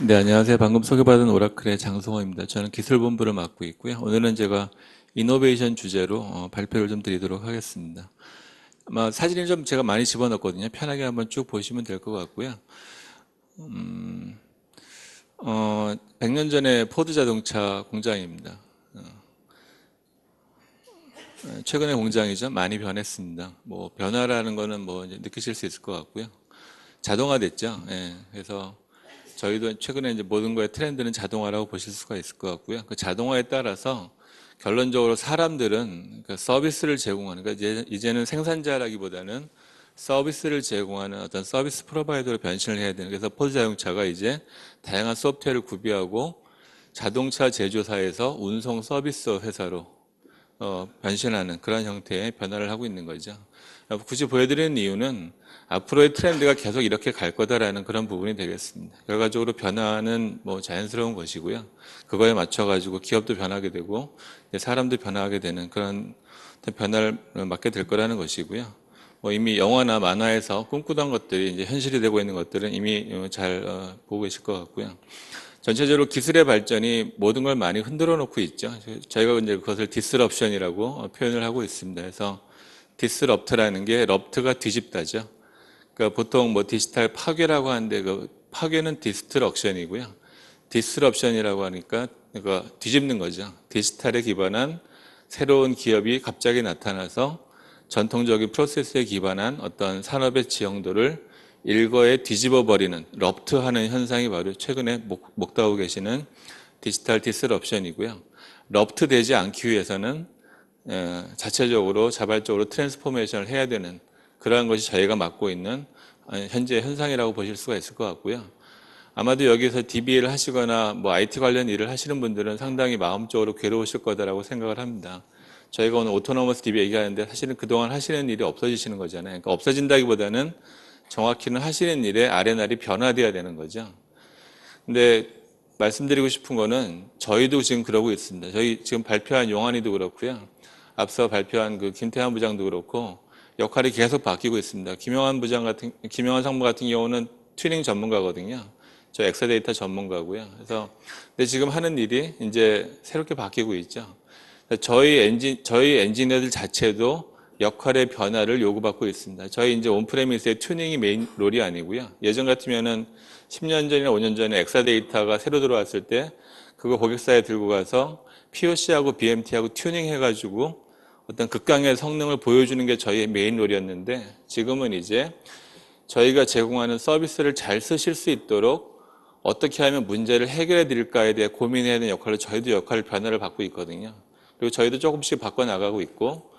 네, 안녕하세요. 방금 소개받은 오라클의 장성호입니다. 저는 기술본부를 맡고 있고요. 오늘은 제가 이노베이션 주제로 발표를 좀 드리도록 하겠습니다. 아마 사진을 좀 제가 많이 집어넣었거든요. 편하게 한번 쭉 보시면 될 것 같고요. 100년 전에 포드 자동차 공장입니다. 최근의 공장이죠. 많이 변했습니다. 뭐 변화라는 거는 뭐 이제 느끼실 수 있을 것 같고요. 자동화됐죠. 예, 그래서 저희도 최근에 이제 모든 거의 트렌드는 자동화라고 보실 수가 있을 것 같고요. 그 자동화에 따라서 결론적으로 사람들은 그 서비스를 제공하는, 그러니까 이제는 생산자라기보다는 서비스를 제공하는 어떤 서비스 프로바이더로 변신을 해야 되는. 그래서 포드 자동차가 이제 다양한 소프트웨어를 구비하고 자동차 제조사에서 운송 서비스 회사로 변신하는 그런 형태의 변화를 하고 있는 거죠. 굳이 보여드리는 이유는 앞으로의 트렌드가 계속 이렇게 갈 거다라는 그런 부분이 되겠습니다. 결과적으로 변화는 뭐 자연스러운 것이고요. 그거에 맞춰가지고 기업도 변하게 되고 사람도 변화하게 되는 그런 변화를 맞게 될 거라는 것이고요. 뭐 이미 영화나 만화에서 꿈꾸던 것들이 이제 현실이 되고 있는 것들은 이미 잘 보고 계실 것 같고요. 전체적으로 기술의 발전이 모든 걸 많이 흔들어 놓고 있죠. 저희가 이제 그것을 디스럽션이라고 표현을 하고 있습니다. 그래서 디스럽트라는 게 럽트가 뒤집다죠. 그러니까 보통 뭐 디지털 파괴라고 하는데 그 파괴는 디스트럭션이고요. 디스럽션이라고 하니까 그러니까 뒤집는 거죠. 디지털에 기반한 새로운 기업이 갑자기 나타나서 전통적인 프로세스에 기반한 어떤 산업의 지형도를 일거에 뒤집어 버리는 럽트하는 현상이 바로 최근에 목도하고 계시는 디지털 디스럽션이고요. 럽트 되지 않기 위해서는 자체적으로 자발적으로 트랜스포메이션을 해야 되는 그러한 것이 저희가 맡고 있는 현재 현상이라고 보실 수가 있을 것 같고요. 아마도 여기서 DBA를 하시거나 뭐 IT 관련 일을 하시는 분들은 상당히 마음적으로 괴로우실 거다라고 생각을 합니다. 저희가 오늘 오토노머스 DB 얘기하는데 사실은 그동안 하시는 일이 없어지시는 거잖아요. 그러니까 없어진다기보다는 정확히는 하시는 일의 아레날이 변화되어야 되는 거죠. 근데 말씀드리고 싶은 거는 저희도 지금 그러고 있습니다. 저희 지금 발표한 용환이도 그렇고요. 앞서 발표한 그 김태환 부장도 그렇고 역할이 계속 바뀌고 있습니다. 김영환 상무 같은 경우는 튜닝 전문가거든요. 저 엑사데이터 전문가고요. 그래서 근데 지금 하는 일이 이제 새롭게 바뀌고 있죠. 저희 엔지니어들 자체도 역할의 변화를 요구받고 있습니다. 저희 이제 온프레미스의 튜닝이 메인 롤이 아니고요. 예전 같으면은 10년 전이나 5년 전에 엑사데이터가 새로 들어왔을 때 그거 고객사에 들고 가서 POC하고 BMT하고 튜닝 해가지고 어떤 극강의 성능을 보여주는 게 저희의 메인 롤이었는데 지금은 이제 저희가 제공하는 서비스를 잘 쓰실 수 있도록 어떻게 하면 문제를 해결해 드릴까에 대해 고민해야 되는 역할로 저희도 역할 변화를 받고 있거든요. 그리고 저희도 조금씩 바꿔나가고 있고,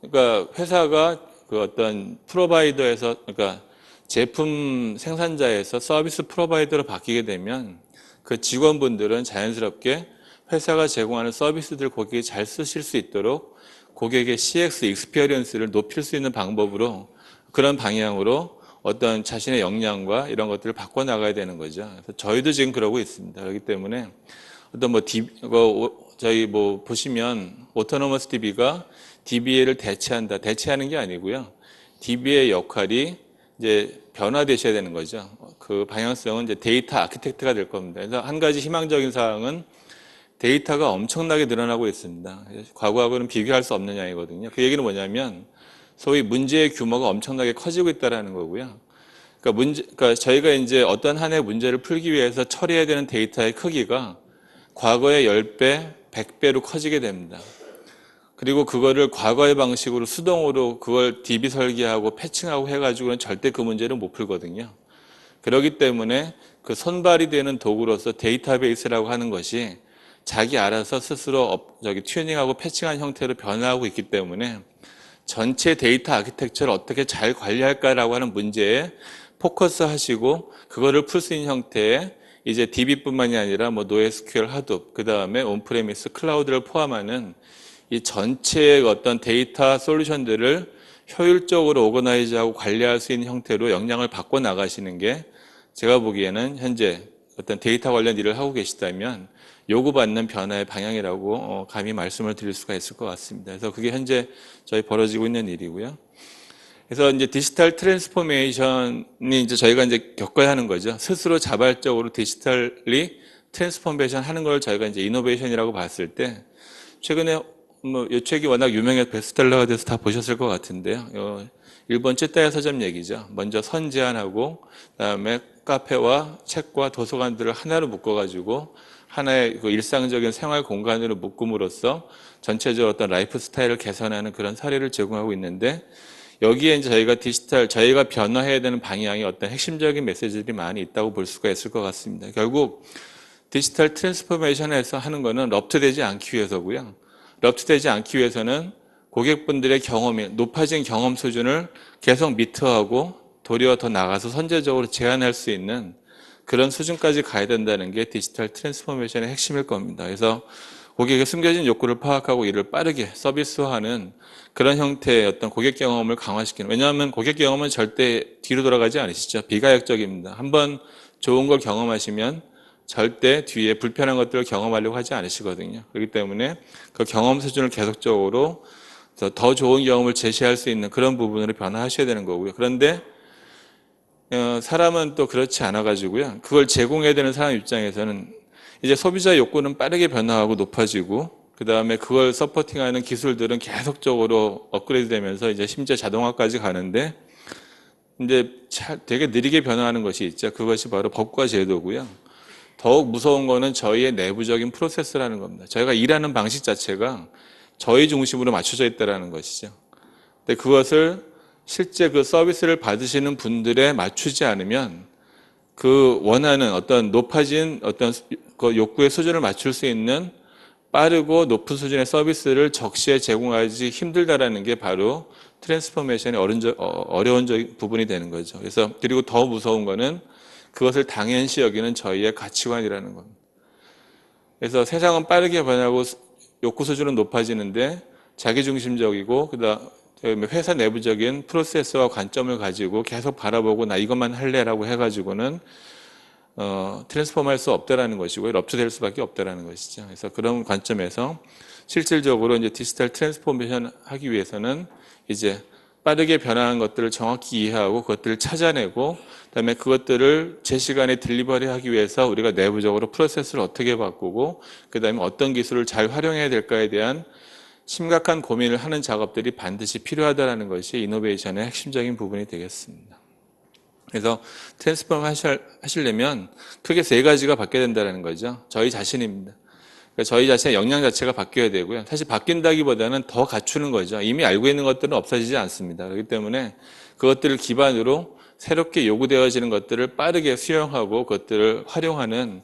그러니까 회사가 그 어떤 프로바이더에서, 그러니까 제품 생산자에서 서비스 프로바이더로 바뀌게 되면 그 직원분들은 자연스럽게 회사가 제공하는 서비스들 고객이 잘 쓰실 수 있도록 고객의 CX 익스피리언스를 높일 수 있는 방법으로 그런 방향으로 어떤 자신의 역량과 이런 것들을 바꿔나가야 되는 거죠. 그래서 저희도 지금 그러고 있습니다. 그렇기 때문에 어떤 저희 뭐 보시면 오토노머스 DB가 DBA를 대체한다. 대체하는 게 아니고요. DBA의 역할이 이제 변화되셔야 되는 거죠. 그 방향성은 이제 데이터 아키텍트가 될 겁니다. 그래서 한 가지 희망적인 사항은 데이터가 엄청나게 늘어나고 있습니다. 과거하고는 비교할 수 없는 양이거든요. 그 얘기는 뭐냐면 소위 문제의 규모가 엄청나게 커지고 있다는 거고요. 그러니까 저희가 이제 어떤 한 해 문제를 풀기 위해서 처리해야 되는 데이터의 크기가 과거의 10배, 100배로 커지게 됩니다. 그리고 그거를 과거의 방식으로 수동으로 그걸 DB 설계하고 패칭하고 해가지고는 절대 그 문제를 못 풀거든요. 그렇기 때문에 그 손발이 되는 도구로서 데이터베이스라고 하는 것이 자기 알아서 스스로 튜닝하고 패칭한 형태로 변화하고 있기 때문에 전체 데이터 아키텍처를 어떻게 잘 관리할까라고 하는 문제에 포커스 하시고 그거를 풀 수 있는 형태의 이제 DB뿐만이 아니라 뭐 NoSQL, 하둡, 그 다음에 온프레미스 클라우드를 포함하는 이 전체의 어떤 데이터 솔루션들을 효율적으로 오거나이즈하고 관리할 수 있는 형태로 역량을 바꿔 나가시는 게 제가 보기에는 현재 어떤 데이터 관련 일을 하고 계시다면 요구받는 변화의 방향이라고 감히 말씀을 드릴 수가 있을 것 같습니다. 그래서 그게 현재 저희 벌어지고 있는 일이고요. 그래서 이제 디지털 트랜스포메이션이 이제 저희가 이제 겪어야 하는 거죠. 스스로 자발적으로 디지털리 트랜스포메이션 하는 걸 저희가 이제 이노베이션이라고 봤을 때, 최근에 뭐 이 책이 워낙 유명해서 베스트셀러가 돼서 다 보셨을 것 같은데요. 일본 찌따야 서점 얘기죠. 먼저 선제안하고 그다음에 카페와 책과 도서관들을 하나로 묶어가지고 하나의 그 일상적인 생활 공간으로 묶음으로써 전체적으로 어떤 라이프 스타일을 개선하는 그런 사례를 제공하고 있는데, 여기에 이제 저희가 변화해야 되는 방향이 어떤 핵심적인 메시지들이 많이 있다고 볼 수가 있을 것 같습니다. 결국 디지털 트랜스포메이션에서 하는 거는 럽트되지 않기 위해서고요. 럽트되지 않기 위해서는 고객분들의 경험이 높아진 경험 수준을 계속 미터하고 도리어 더 나가서 선제적으로 제한할 수 있는 그런 수준까지 가야 된다는 게 디지털 트랜스포메이션의 핵심일 겁니다. 그래서 고객의 숨겨진 욕구를 파악하고 이를 빠르게 서비스화하는 그런 형태의 어떤 고객 경험을 강화시키는, 왜냐하면 고객 경험은 절대 뒤로 돌아가지 않으시죠. 비가역적입니다. 한번 좋은 걸 경험하시면 절대 뒤에 불편한 것들을 경험하려고 하지 않으시거든요. 그렇기 때문에 그 경험 수준을 계속적으로 더 좋은 경험을 제시할 수 있는 그런 부분으로 변화하셔야 되는 거고요. 그런데 사람은 또 그렇지 않아 가지고요. 그걸 제공해야 되는 사람 입장에서는 이제 소비자 욕구는 빠르게 변화하고 높아지고, 그 다음에 그걸 서포팅하는 기술들은 계속적으로 업그레이드 되면서 이제 심지어 자동화까지 가는데, 이제 되게 느리게 변화하는 것이 있죠. 그것이 바로 법과 제도고요. 더욱 무서운 거는 저희의 내부적인 프로세스라는 겁니다. 저희가 일하는 방식 자체가 저희 중심으로 맞춰져 있다는 것이죠. 근데 그것을 실제 그 서비스를 받으시는 분들에 맞추지 않으면 그 원하는 어떤 높아진 어떤 그 욕구의 수준을 맞출 수 있는 빠르고 높은 수준의 서비스를 적시에 제공하기 힘들다라는 게 바로 트랜스포메이션의 어려운 부분이 되는 거죠. 그래서 그리고 더 무서운 거는 그것을 당연시 여기는 저희의 가치관이라는 겁니다. 그래서 세상은 빠르게 변하고 욕구 수준은 높아지는데 자기중심적이고 그다음에 회사 내부적인 프로세스와 관점을 가지고 계속 바라보고 나 이것만 할래라고 해가지고는 트랜스폼할 수 없다라는 것이고요. 럽트될 수밖에 없다라는 것이죠. 그래서 그런 관점에서 실질적으로 이제 디지털 트랜스포메이션 하기 위해서는 이제 빠르게 변화한 것들을 정확히 이해하고 그것들을 찾아내고 그다음에 그것들을 제 시간에 딜리버리 하기 위해서 우리가 내부적으로 프로세스를 어떻게 바꾸고 그다음에 어떤 기술을 잘 활용해야 될까에 대한 심각한 고민을 하는 작업들이 반드시 필요하다는 것이 이노베이션의 핵심적인 부분이 되겠습니다. 그래서 트랜스폼 하시려면 크게 세 가지가 바뀌어야 된다는 거죠. 저희 자신입니다. 그러니까 저희 자신의 역량 자체가 바뀌어야 되고요. 사실 바뀐다기보다는 더 갖추는 거죠. 이미 알고 있는 것들은 없어지지 않습니다. 그렇기 때문에 그것들을 기반으로 새롭게 요구되어지는 것들을 빠르게 수용하고 그것들을 활용하는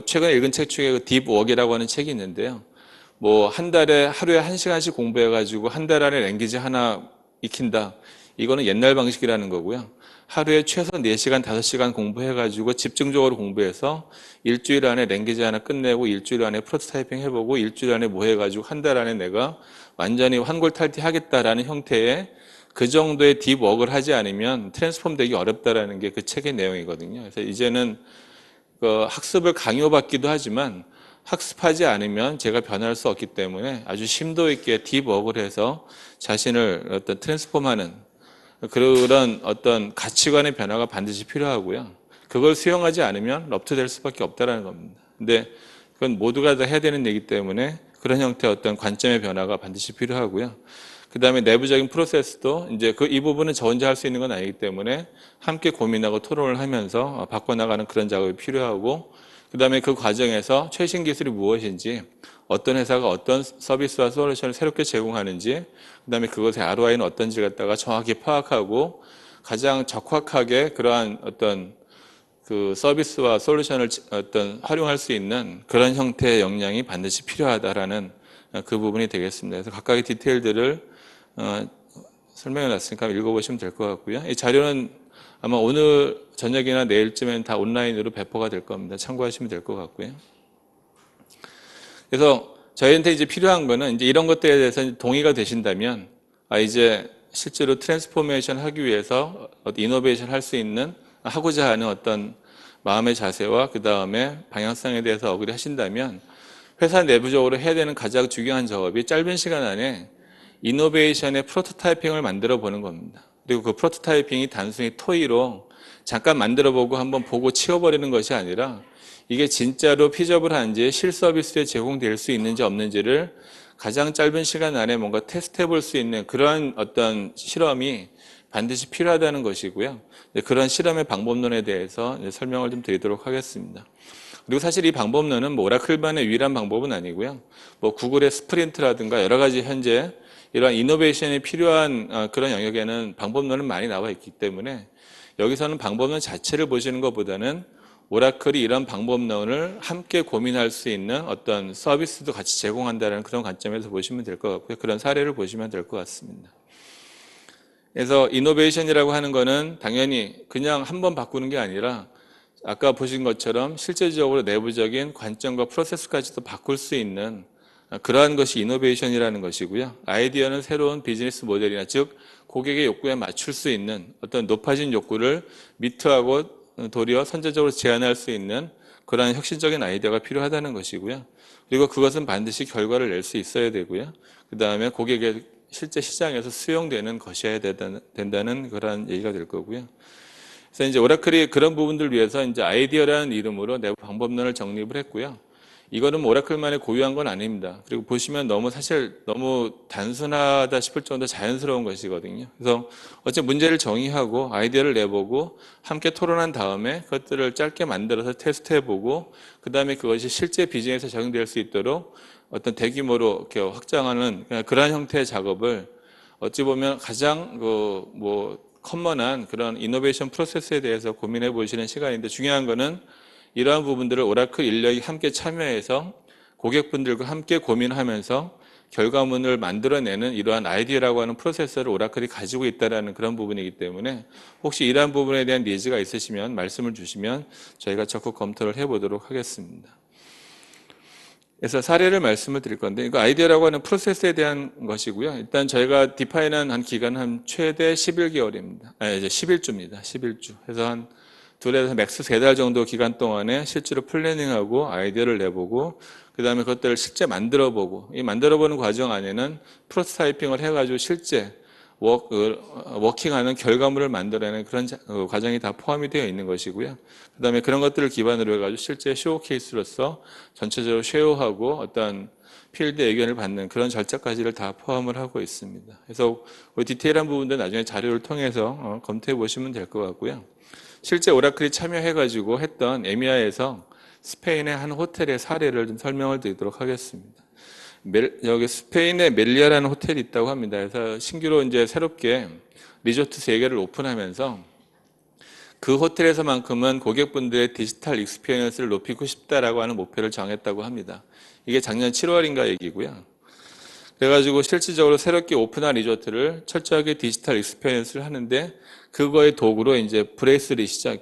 최근에 읽은 책 중에 딥워크라고 하는 책이 있는데요. 뭐 한 달에 하루에 1시간씩 공부해가지고 한 달 안에 랭귀지 하나 익힌다. 이거는 옛날 방식이라는 거고요. 하루에 최소 4시간, 5시간 공부해가지고 집중적으로 공부해서 일주일 안에 랭귀지 하나 끝내고 일주일 안에 프로토타이핑 해보고 일주일 안에 뭐 해가지고 한 달 안에 내가 완전히 환골탈퇴하겠다라는 형태의 그 정도의 딥워크를 하지 않으면 트랜스폼 되기 어렵다라는 게 그 책의 내용이거든요. 그래서 이제는 그 학습을 강요받기도 하지만 학습하지 않으면 제가 변할 수 없기 때문에 아주 심도 있게 딥워크를 해서 자신을 어떤 트랜스폼하는 그런 어떤 가치관의 변화가 반드시 필요하고요. 그걸 수용하지 않으면 럽트될 수밖에 없다는 겁니다. 근데 그건 모두가 다 해야 되는 얘기 때문에 그런 형태의 어떤 관점의 변화가 반드시 필요하고요. 그 다음에 내부적인 프로세스도 이제 이 부분은 저 혼자 할 수 있는 건 아니기 때문에 함께 고민하고 토론을 하면서 바꿔나가는 그런 작업이 필요하고, 그 다음에 그 과정에서 최신 기술이 무엇인지, 어떤 회사가 어떤 서비스와 솔루션을 새롭게 제공하는지, 그 다음에 그것의 ROI는 어떤지 갖다가 정확히 파악하고 가장 적확하게 그러한 어떤 그 서비스와 솔루션을 어떤 활용할 수 있는 그런 형태의 역량이 반드시 필요하다라는 그 부분이 되겠습니다. 그래서 각각의 디테일들을 설명해 놨으니까 읽어보시면 될 것 같고요. 이 자료는 아마 오늘 저녁이나 내일쯤엔 다 온라인으로 배포가 될 겁니다. 참고하시면 될 것 같고요. 그래서 저희한테 이제 필요한 거는 이제 이런 것들에 대해서 동의가 되신다면, 이제 실제로 트랜스포메이션 하기 위해서 이노베이션 할 수 있는, 하고자 하는 어떤 마음의 자세와 그 다음에 방향성에 대해서 어그리 하신다면, 회사 내부적으로 해야 되는 가장 중요한 작업이 짧은 시간 안에 이노베이션의 프로토타이핑을 만들어 보는 겁니다. 그리고 그 프로토타이핑이 단순히 토의로 잠깐 만들어보고 한번 보고 치워버리는 것이 아니라 이게 진짜로 피저블한지 실서비스에 제공될 수 있는지 없는지를 가장 짧은 시간 안에 뭔가 테스트해 볼 수 있는 그러한 어떤 실험이 반드시 필요하다는 것이고요. 그런 실험의 방법론에 대해서 설명을 좀 드리도록 하겠습니다. 그리고 사실 이 방법론은 뭐 오라클만의 유일한 방법은 아니고요. 뭐 구글의 스프린트라든가 여러 가지 현재 이러한 이노베이션이 필요한 그런 영역에는 방법론은 많이 나와 있기 때문에 여기서는 방법론 자체를 보시는 것보다는 오라클이 이런 방법론을 함께 고민할 수 있는 어떤 서비스도 같이 제공한다는 그런 관점에서 보시면 될 것 같고요. 그런 사례를 보시면 될 것 같습니다. 그래서 이노베이션이라고 하는 거는 당연히 그냥 한번 바꾸는 게 아니라 아까 보신 것처럼 실제적으로 내부적인 관점과 프로세스까지도 바꿀 수 있는 그러한 것이 이노베이션이라는 것이고요. 아이디어는 새로운 비즈니스 모델이나 즉 고객의 욕구에 맞출 수 있는 어떤 높아진 욕구를 미트하고 도리어 선제적으로 제한할 수 있는 그러한 혁신적인 아이디어가 필요하다는 것이고요. 그리고 그것은 반드시 결과를 낼 수 있어야 되고요. 그 다음에 고객의 실제 시장에서 수용되는 것이어야 된다는 그러한 얘기가 될 거고요. 그래서 이제 오라클이 그런 부분들을 위해서 이제 아이디어라는 이름으로 내부 방법론을 정립을 했고요. 이거는 뭐 오라클만의 고유한 건 아닙니다. 그리고 보시면 사실 너무 단순하다 싶을 정도 자연스러운 것이거든요. 그래서 어째 문제를 정의하고 아이디어를 내보고 함께 토론한 다음에 그것들을 짧게 만들어서 테스트해보고 그 다음에 그것이 실제 비즈니스에 적용될 수 있도록 어떤 대규모로 이렇게 확장하는 그러한 형태의 작업을 어찌 보면 가장 커먼한 그런 이노베이션 프로세스에 대해서 고민해 보시는 시간인데 중요한 거는 이러한 부분들을 오라클 인력이 함께 참여해서 고객분들과 함께 고민하면서 결과물을 만들어내는 이러한 아이디어라고 하는 프로세서를 오라클이 가지고 있다는 그런 부분이기 때문에 혹시 이러한 부분에 대한 니즈가 있으시면 말씀을 주시면 저희가 적극 검토를 해보도록 하겠습니다. 그래서 사례를 말씀을 드릴 건데 이거 아이디어라고 하는 프로세스에 대한 것이고요. 일단 저희가 디파인한 한 기간은 한 최대 11개월입니다. 이제 11주입니다. 11주. 그래서 한 2에서 맥스 3달 정도 기간 동안에 실제로 플래닝하고 아이디어를 내보고 그 다음에 그것들을 실제 만들어보고 이 만들어보는 과정 안에는 프로토타이핑을 해가지고 실제 워킹하는 결과물을 만들어내는 그런 과정이 다 포함이 되어 있는 것이고요. 그 다음에 그런 것들을 기반으로 해가지고 실제 쇼케이스로서 전체적으로 쉐어하고 어떤 필드 의견을 받는 그런 절차까지를 다 포함을 하고 있습니다. 그래서 디테일한 부분들 나중에 자료를 통해서 검토해 보시면 될 것 같고요. 실제 오라클이 참여해가지고 했던 에미아에서 스페인의 한 호텔의 사례를 좀 설명을 드리도록 하겠습니다. 여기 스페인에 멜리아라는 호텔이 있다고 합니다. 그래서 신규로 이제 새롭게 리조트 3개를 오픈하면서 그 호텔에서만큼은 고객분들의 디지털 익스피리언스를 높이고 싶다라고 하는 목표를 정했다고 합니다. 이게 작년 7월인가 얘기고요. 그래가지고 실질적으로 새롭게 오픈한 리조트를 철저하게 디지털 익스피리언스를 하는데 그거의 도구로 이제 브레이슬릿이죠.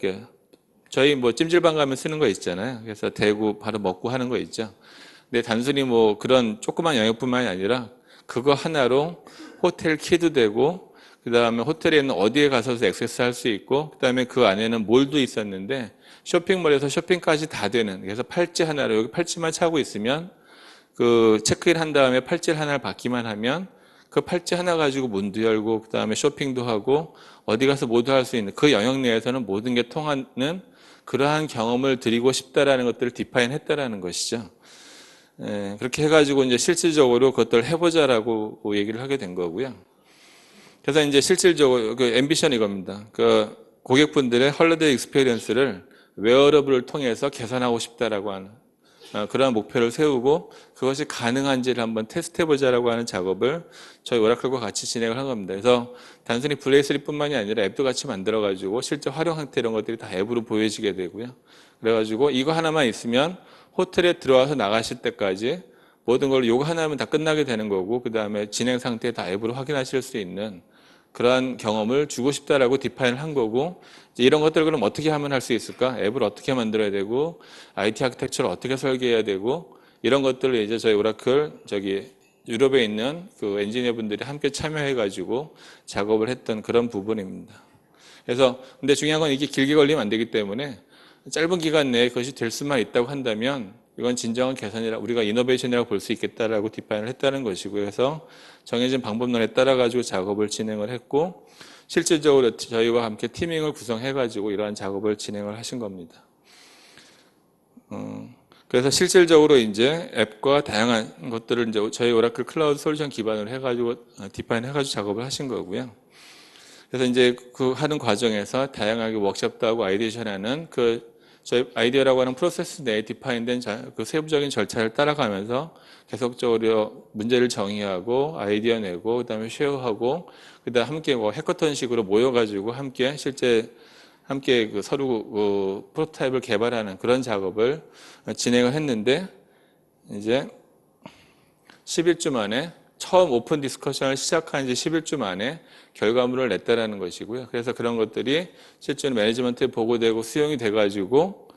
저희 뭐 찜질방 가면 쓰는 거 있잖아요. 그래서 대고 바로 먹고 하는 거 있죠. 근데 단순히 뭐 그런 조그만 영역뿐만이 아니라 그거 하나로 호텔 키도 되고 그 다음에 호텔에 있는 어디에 가서도 액세스 할 수 있고 그 다음에 그 안에는 몰도 있었는데 쇼핑몰에서 쇼핑까지 다 되는 그래서 팔찌 하나로 여기 팔찌만 차고 있으면 그 체크인 한 다음에 팔찌 하나를 받기만 하면 그 팔찌 하나 가지고 문도 열고 그 다음에 쇼핑도 하고 어디 가서 모두 할 수 있는 그 영역 내에서는 모든 게 통하는 그러한 경험을 드리고 싶다라는 것들을 디파인 했다라는 것이죠. 그렇게 해가지고 이제 실질적으로 그것들을 해보자라고 얘기를 하게 된 거고요. 그래서 이제 실질적으로 그 앰비션 이겁니다. 그 고객분들의 헐리데이 익스피리언스를 웨어러블을 통해서 개선하고 싶다라고 하는 그러한 목표를 세우고 그것이 가능한지를 한번 테스트해보자라고 하는 작업을 저희 오라클과 같이 진행을 한 겁니다. 그래서 단순히 브레이슬릿뿐만이 아니라 앱도 같이 만들어가지고 실제 활용 상태 이런 것들이 다 앱으로 보여지게 되고요. 그래가지고 이거 하나만 있으면 호텔에 들어와서 나가실 때까지 모든 걸 요거 하나면 다 끝나게 되는 거고 그 다음에 진행 상태 다 앱으로 확인하실 수 있는 그러한 경험을 주고 싶다라고 디파인을 한 거고 이런 것들을 그럼 어떻게 하면 할 수 있을까? 앱을 어떻게 만들어야 되고 IT 아키텍처를 어떻게 설계해야 되고 이런 것들을 이제 저희 오라클 유럽에 있는 그 엔지니어 분들이 함께 참여해 가지고 작업을 했던 그런 부분입니다. 그래서 근데 중요한 건 이게 길게 걸리면 안 되기 때문에 짧은 기간 내에 그것이 될 수만 있다고 한다면 이건 진정한 개선이라 우리가 이노베이션이라고 볼 수 있겠다라고 디파인을 했다는 것이고요. 그래서 정해진 방법론에 따라 가지고 작업을 진행을 했고 실질적으로 저희와 함께 티밍을 구성해 가지고 이러한 작업을 진행을 하신 겁니다. 그래서 실질적으로 이제 앱과 다양한 것들을 이제 저희 오라클 클라우드 솔루션 기반으로 해가지고 디파인 해가지고 작업을 하신 거고요. 그래서 이제 그 하는 과정에서 다양하게 워크숍도 하고 아이디어션하는 그 저희 아이디어라고 하는 프로세스 내에 디파인된 그 세부적인 절차를 따라가면서 계속적으로 문제를 정의하고 아이디어 내고 그다음에 쉐어하고 그다음 함께 뭐 해커톤식으로 모여가지고 함께 실제 함께 그 서로 그 프로토타입을 개발하는 그런 작업을 진행을 했는데 이제 11주 만에 처음 오픈 디스커션을 시작한 지 11주 만에 결과물을 냈다라는 것이고요. 그래서 그런 것들이 실제로 매니지먼트에 보고되고 수용이 돼가지고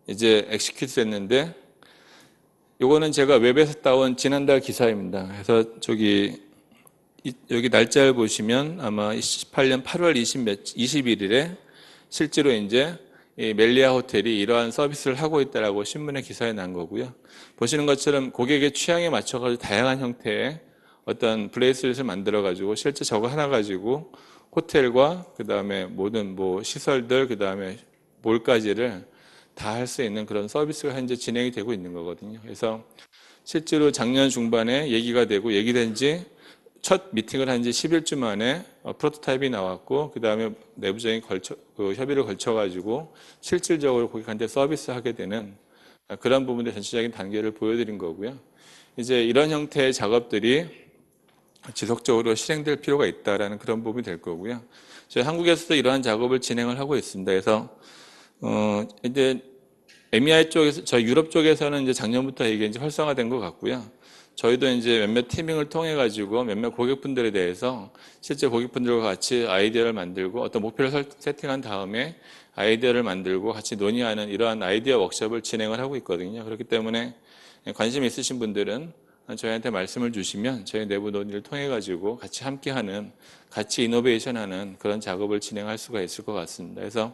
이제 엑시큐트 됐는데 요거는 제가 웹에서 따온 지난달 기사입니다. 그래서 여기 날짜를 보시면 아마 18년 8월 21일에 실제로 이제 이 멜리아 호텔이 이러한 서비스를 하고 있다라고 신문에 기사에 난 거고요. 보시는 것처럼 고객의 취향에 맞춰가지고 다양한 형태의 어떤 블레이스릿을 만들어가지고 실제 저거 하나 가지고 호텔과 그 다음에 모든 뭐 시설들 그 다음에 몰까지를 다 할 수 있는 그런 서비스가 현재 진행이 되고 있는 거거든요. 그래서 실제로 작년 중반에 얘기가 되고 얘기된 지 첫 미팅을 한 지 11주 만에 프로토타입이 나왔고 그 다음에 내부적인 협의를 걸쳐가지고 실질적으로 고객한테 서비스하게 되는 그런 부분의 전체적인 단계를 보여드린 거고요. 이제 이런 형태의 작업들이 지속적으로 실행될 필요가 있다라는 그런 부분이 될 거고요. 저희 한국에서도 이러한 작업을 진행을 하고 있습니다. 그래서 이제 EMEA 쪽에서 저희 유럽 쪽에서는 이제 작년부터 이게 이제 활성화된 것 같고요. 저희도 이제 몇몇 티밍을 통해 가지고 몇몇 고객분들에 대해서 실제 고객분들과 같이 아이디어를 만들고 어떤 목표를 세팅한 다음에 아이디어를 만들고 같이 논의하는 이러한 아이디어 워크숍을 진행을 하고 있거든요. 그렇기 때문에 관심 있으신 분들은 저희한테 말씀을 주시면 저희 내부 논의를 통해 가지고 같이 함께하는 같이 이노베이션하는 그런 작업을 진행할 수가 있을 것 같습니다. 그래서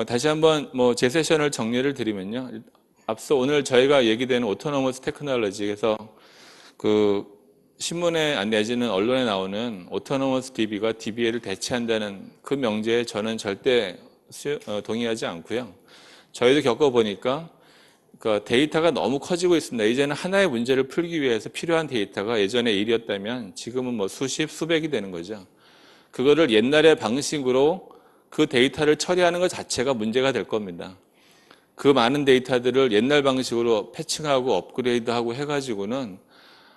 다시 한번 뭐 제 세션을 정리를 드리면요. 앞서 오늘 저희가 얘기되는 오토노머스 테크놀로지에서 그 신문에 내지는 언론에 나오는 오토노머스 DB가 DBA를 대체한다는 그 명제에 저는 절대 동의하지 않고요. 저희도 겪어보니까 그 데이터가 너무 커지고 있습니다. 이제는 하나의 문제를 풀기 위해서 필요한 데이터가 예전에 1이었다면 지금은 뭐 수십, 수백이 되는 거죠. 그거를 옛날의 방식으로 그 데이터를 처리하는 것 자체가 문제가 될 겁니다. 그 많은 데이터들을 옛날 방식으로 패칭하고 업그레이드하고 해가지고는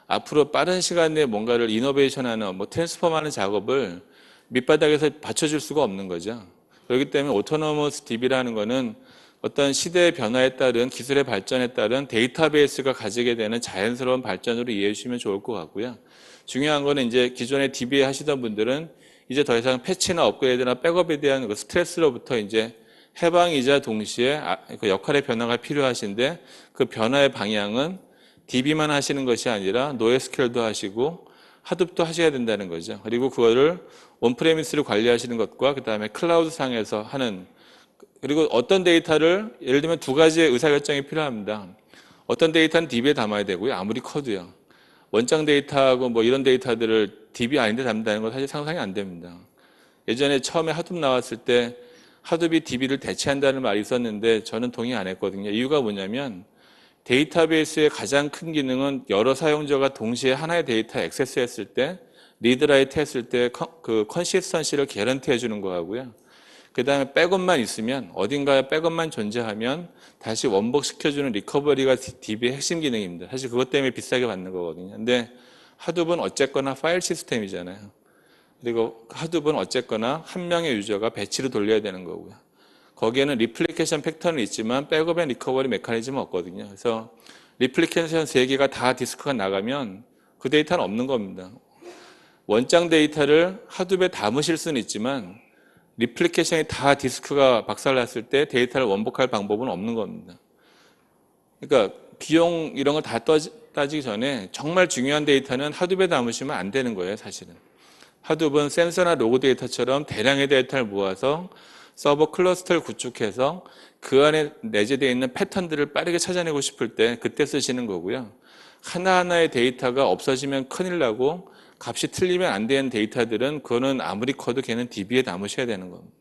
앞으로 빠른 시간 내에 뭔가를 이노베이션하는 뭐 트랜스폼하는 작업을 밑바닥에서 받쳐줄 수가 없는 거죠. 그렇기 때문에 오토노머스 DB라는 거는 어떤 시대의 변화에 따른 기술의 발전에 따른 데이터베이스가 가지게 되는 자연스러운 발전으로 이해해 주시면 좋을 것 같고요. 중요한 거는 이제 기존에 DBA 하시던 분들은 이제 더 이상 패치나 업그레이드나 백업에 대한 그 스트레스로부터 이제 해방이자 동시에 그 역할의 변화가 필요하신데 그 변화의 방향은 DB만 하시는 것이 아니라 노에스큐엘도 하시고 하둡도 하셔야 된다는 거죠. 그리고 그거를 온프레미스를 관리하시는 것과 그 다음에 클라우드 상에서 하는 그리고 어떤 데이터를 예를 들면 두 가지의 의사결정이 필요합니다. 어떤 데이터는 DB에 담아야 되고요. 아무리 커도요. 원장 데이터하고 뭐 이런 데이터들을 DB 아닌데 담는다는 건 사실 상상이 안 됩니다. 예전에 처음에 하둡 나왔을 때 하둡이 DB를 대체한다는 말이 있었는데 저는 동의 안 했거든요. 이유가 뭐냐면 데이터베이스의 가장 큰 기능은 여러 사용자가 동시에 하나의 데이터에 액세스했을 때 리드라이트 했을 때 그 컨시스턴시를 개런티 해주는 거하고요. 그 다음에 백업만 있으면 어딘가에 백업만 존재하면 다시 원복시켜주는 리커버리가 DB의 핵심 기능입니다. 사실 그것 때문에 비싸게 받는 거거든요. 근데 하둡은 어쨌거나 파일 시스템이잖아요. 그리고 하둡은 어쨌거나 한 명의 유저가 배치로 돌려야 되는 거고요. 거기에는 리플리케이션 팩터는 있지만 백업 앤 리커버리 메커니즘은 없거든요. 그래서 리플리케이션 3개가 다 디스크가 나가면 그 데이터는 없는 겁니다. 원장 데이터를 하둡에 담으실 수는 있지만 리플리케이션이 다 디스크가 박살났을 때 데이터를 원복할 방법은 없는 겁니다. 그러니까 비용 이런 걸 다 따지기 전에 정말 중요한 데이터는 하둡에 담으시면 안 되는 거예요, 사실은. 하둡은 센서나 로그 데이터처럼 대량의 데이터를 모아서 서버 클러스터를 구축해서 그 안에 내재되어 있는 패턴들을 빠르게 찾아내고 싶을 때 그때 쓰시는 거고요. 하나하나의 데이터가 없어지면 큰일 나고 값이 틀리면 안 되는 데이터들은 그거는 아무리 커도 걔는 DB에 남으셔야 되는 겁니다.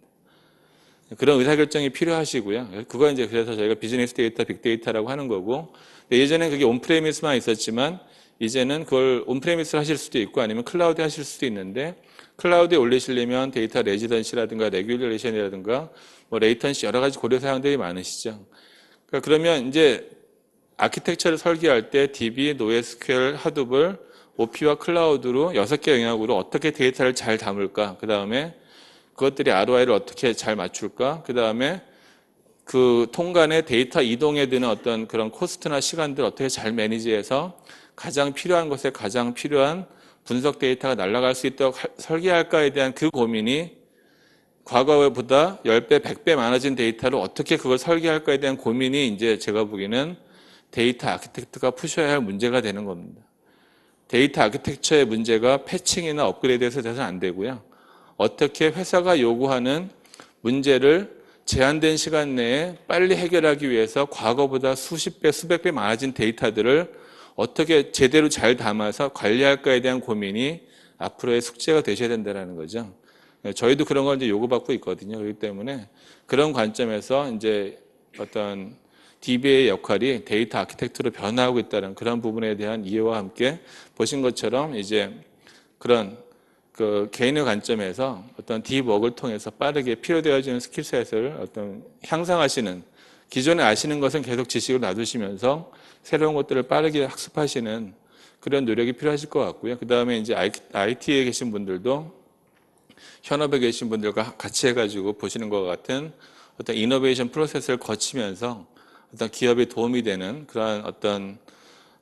그런 의사결정이 필요하시고요. 그거 이제 그래서 저희가 비즈니스 데이터, 빅데이터라고 하는 거고, 예전엔 그게 온프레미스만 있었지만 이제는 그걸 온프레미스를 하실 수도 있고 아니면 클라우드에 하실 수도 있는데, 클라우드에 올리시려면 데이터 레지던시라든가 레귤레이션이라든가 뭐 레이턴시 여러 가지 고려 사항들이 많으시죠. 그러니까 그러면 이제 아키텍처를 설계할 때 DB, NoSQL, 하둡을 OP와 클라우드로 6개 영역으로 어떻게 데이터를 잘 담을까? 그 다음에 그것들이 ROI를 어떻게 잘 맞출까? 그 다음에 그 통간의 데이터 이동에 드는 어떤 그런 코스트나 시간들 어떻게 잘 매니지해서 가장 필요한 것에 가장 필요한 분석 데이터가 날아갈 수 있도록 설계할까에 대한 그 고민이 과거보다 10배, 100배 많아진 데이터를 어떻게 그걸 설계할까에 대한 고민이 이제 제가 보기에는 데이터 아키텍트가 푸셔야 할 문제가 되는 겁니다. 데이터 아키텍처의 문제가 패칭이나 업그레이드에서 돼서는 안 되고요. 어떻게 회사가 요구하는 문제를 제한된 시간 내에 빨리 해결하기 위해서 과거보다 수십 배, 수백 배 많아진 데이터들을 어떻게 제대로 잘 담아서 관리할까에 대한 고민이 앞으로의 숙제가 되셔야 된다는 거죠. 저희도 그런 걸 이제 요구받고 있거든요. 그렇기 때문에 그런 관점에서 이제 어떤 DB의 역할이 데이터 아키텍트로 변화하고 있다는 그런 부분에 대한 이해와 함께 보신 것처럼 이제 그런 그 개인의 관점에서 어떤 딥워크를 통해서 빠르게 필요되어지는 스킬셋을 어떤 향상하시는, 기존에 아시는 것은 계속 지식을 놔두시면서 새로운 것들을 빠르게 학습하시는 그런 노력이 필요하실 것 같고요. 그 다음에 이제 IT에 계신 분들도 현업에 계신 분들과 같이 해가지고 보시는 것 같은 어떤 이노베이션 프로세스를 거치면서 어떤 기업에 도움이 되는 그러한 어떤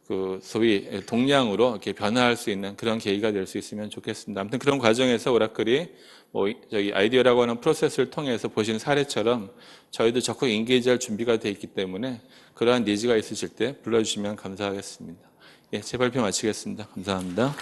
그 소위 동량으로 이렇게 변화할 수 있는 그런 계기가 될 수 있으면 좋겠습니다. 아무튼 그런 과정에서 오라클이 뭐 저기 아이디어라고 하는 프로세스를 통해서 보신 사례처럼 저희도 적극 인게이지할 준비가 되어 있기 때문에 그러한 니즈가 있으실 때 불러주시면 감사하겠습니다. 예, 제 발표 마치겠습니다. 감사합니다.